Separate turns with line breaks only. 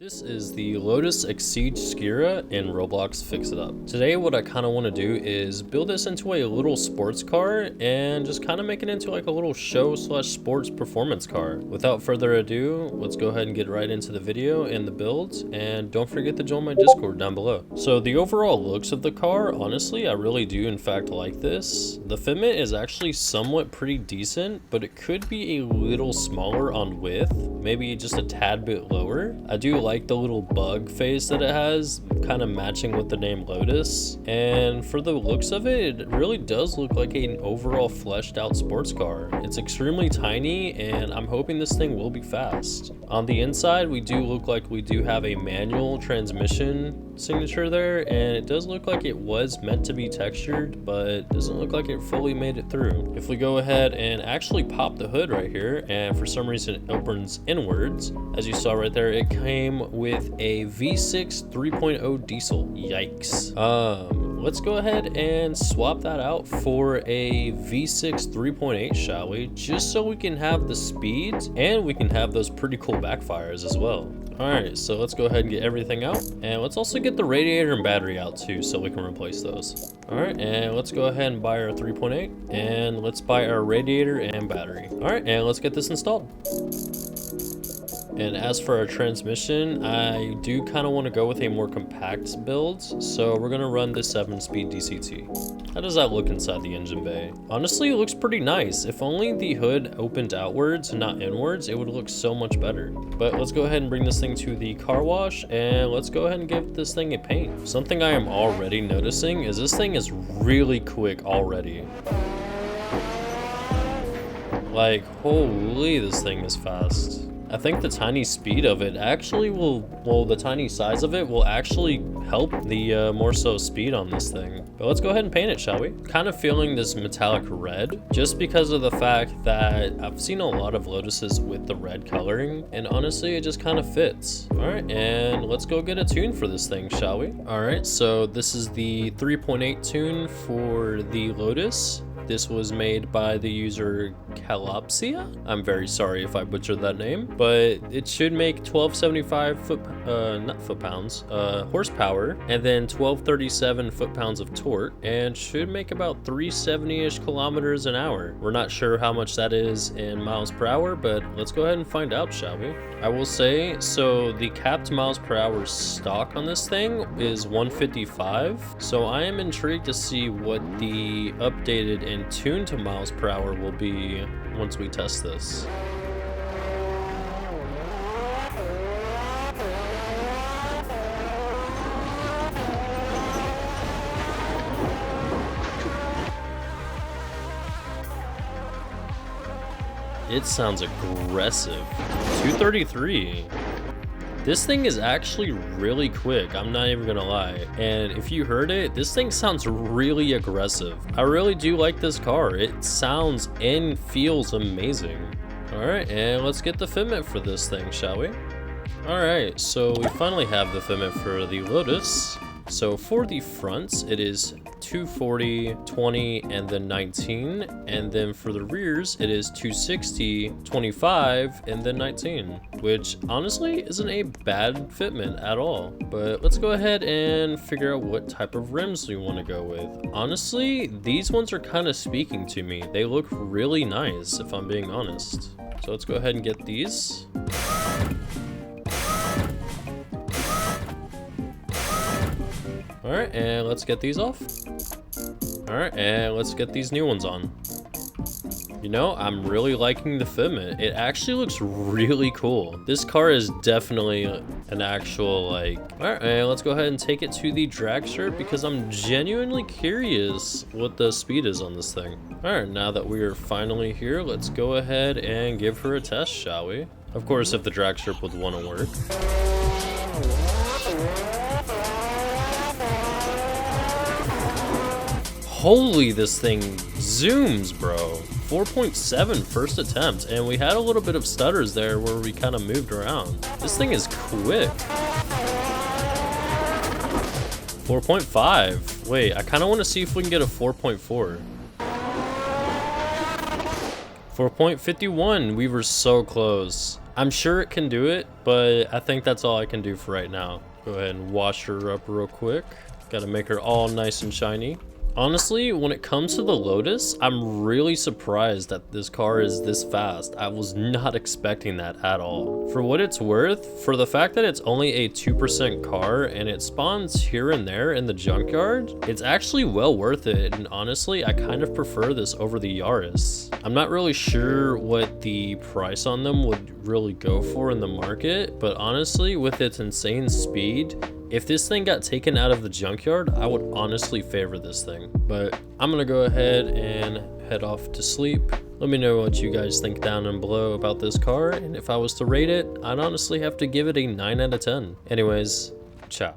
This is the Lotus Exceed Skira in Roblox Fix It Up. Today what I kind of want to do is build this into a little sports car and just kind of make it into like a little show slash sports performance car. Without further ado, let's go ahead and get right into the video and the builds, and don't forget to join my Discord down below. So the overall looks of the car, honestly I really do in fact like this. The fitment is actually somewhat pretty decent, but it could be a little smaller on width, maybe just a tad bit lower. I do like the little bug face that it has, kind of matching with the name Lotus, and for the looks of it, it really does look like an overall fleshed out sports car. It's extremely tiny and I'm hoping this thing will be fast. On the inside we do look like we do have a manual transmission signature there, and it does look like it was meant to be textured, but doesn't look like it fully made it through. If we go ahead and actually pop the hood right here, and for some reason it opens inwards, as you saw right there, it came with a V6 3.0 diesel. Yikes. Let's go ahead and swap that out for a V6 3.8, shall we? Just so we can have the speeds and we can have those pretty cool backfires as well. Alright, so let's go ahead and get everything out, and let's also get the radiator and battery out too so we can replace those. Alright, and let's go ahead and buy our 3.8, and let's buy our radiator and battery. Alright, and let's get this installed. And as for our transmission, I do kind of want to go with a more compact build, so we're going to run the 7-speed DCT. How does that look inside the engine bay? Honestly, it looks pretty nice. If only the hood opened outwards and not inwards, it would look so much better. But let's go ahead and bring this thing to the car wash, and let's go ahead and give this thing a paint. Something I am already noticing is this thing is really quick already. Like, holy, this thing is fast. I think the tiny speed of it actually the tiny size of it will actually help the more so speed on this thing. But let's go ahead and paint it, shall we? Kind of feeling this metallic red, just because of the fact that I've seen a lot of Lotuses with the red coloring, and honestly, it just kind of fits. All right, and let's go get a tune for this thing, shall we? All right, so this is the 3.8 tune for the Lotus. This was made by the user Calopsia. I'm very sorry if I butchered that name, but it should make 1275 horsepower, and then 1237 foot-pounds of torque, and should make about 370-ish kilometers an hour. We're not sure how much that is in miles per hour, but let's go ahead and find out, shall we? I will say, so the capped miles per hour stock on this thing is 155, so I am intrigued to see what the updated and tuned to miles per hour will be once we test this. It sounds aggressive. 233. This thing is actually really quick, I'm not even gonna lie. And if you heard it, this thing sounds really aggressive. I really do like this car. It sounds and feels amazing. Alright, and let's get the fitment for this thing, shall we? Alright, so we finally have the fitment for the Lotus. So for the fronts, it is 240, 20, and then 19. And then for the rears, it is 260, 25, and then 19. Which honestly isn't a bad fitment at all. But let's go ahead and figure out what type of rims we want to go with. Honestly, these ones are kind of speaking to me. They look really nice, if I'm being honest. So let's go ahead and get these. Alright, and let's get these off. Alright, and let's get these new ones on. You know, I'm really liking the fitment. It actually looks really cool. This car is definitely an actual, like... Alright, and let's go ahead and take it to the drag strip because I'm genuinely curious what the speed is on this thing. Alright, now that we are finally here, let's go ahead and give her a test, shall we? Of course, if the drag strip would want to work. Holy, this thing zooms, bro. 4.7 first attempt, and we had a little bit of stutters there where we kind of moved around. This thing is quick. 4.5. Wait, I kind of want to see if we can get a 4.4. 4.51. We were so close. I'm sure it can do it, but I think that's all I can do for right now. Go ahead and wash her up real quick. Gotta make her all nice and shiny. Honestly, when it comes to the Lotus, I'm really surprised that this car is this fast. I was not expecting that at all. For what it's worth, for the fact that it's only a 2% car and it spawns here and there in the junkyard, it's actually well worth it. And honestly, I kind of prefer this over the Yaris. I'm not really sure what the price on them would really go for in the market, but honestly, with its insane speed, if this thing got taken out of the junkyard, I would honestly favor this thing. But I'm gonna go ahead and head off to sleep. Let me know what you guys think down and below about this car, and if I was to rate it, I'd honestly have to give it a 9 out of 10. Anyways, ciao.